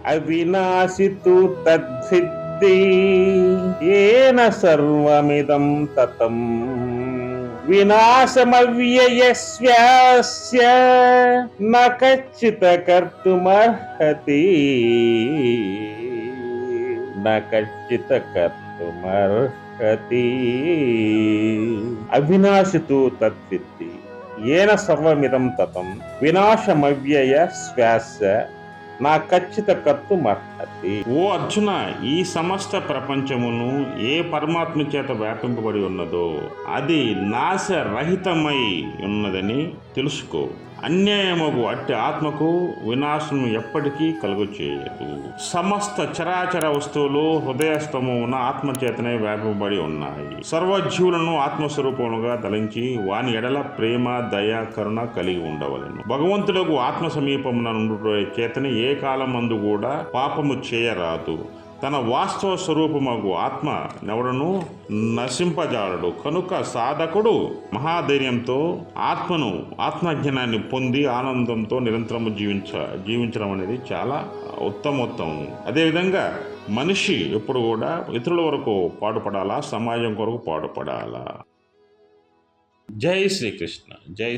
అవినాశి తు తద్సిద్ధి ఏన సర్వమిదం తతం వినాశమవ్యయస్యాస్య న కచ్చిత కర్తుమర్హతి న కచ్చిత కర్తుమర్హతి. అవినాశితు తత్సిద్ధి ఏన సర్వమిదం తతం వినాశమవ్యయ శ్వాస నా ఖచ్చిత కర్తుమర్హతి. ఓ అర్జున, ఈ సమస్త ప్రపంచమును ఏ పరమాత్మ చేత వ్యాపింపబడి ఉన్నదో అది నాశరహితమై ఉన్నదని తెలుసుకో. అన్యాయమగు అట్టి ఆత్మకు వినాశం ఎప్పటికీ కలుగు చేయదు. సమస్త చరాచర వస్తువులు హృదయస్థమున ఆత్మచేతనే వ్యాపింపబడి ఉన్నాయి. సర్వజీవులను ఆత్మస్వరూపములుగా తలంచి వాని ఎడల ప్రేమ, దయ, కరుణ కలిగి ఉండవలెను. భగవంతులకు ఆత్మ సమీపమున నుండు చేతనే ఏ కాలమందు కూడా పాపము చేయరాదు. తన వాస్తవ స్వరూపమగు ఆత్మ నెవడను నశింపజాలడు. కనుక సాధకుడు మహాధైర్యంతో ఆత్మజ్ఞానాన్ని పొంది ఆనందంతో నిరంతరము జీవించడం అనేది చాలా ఉత్తమోత్తమం. అదేవిధంగా మనిషి ఎప్పుడు కూడా ఇతరుల వరకు పాటుపడాలా, సమాజం కొరకు పాటుపడాలా. జై శ్రీకృష్ణ. జై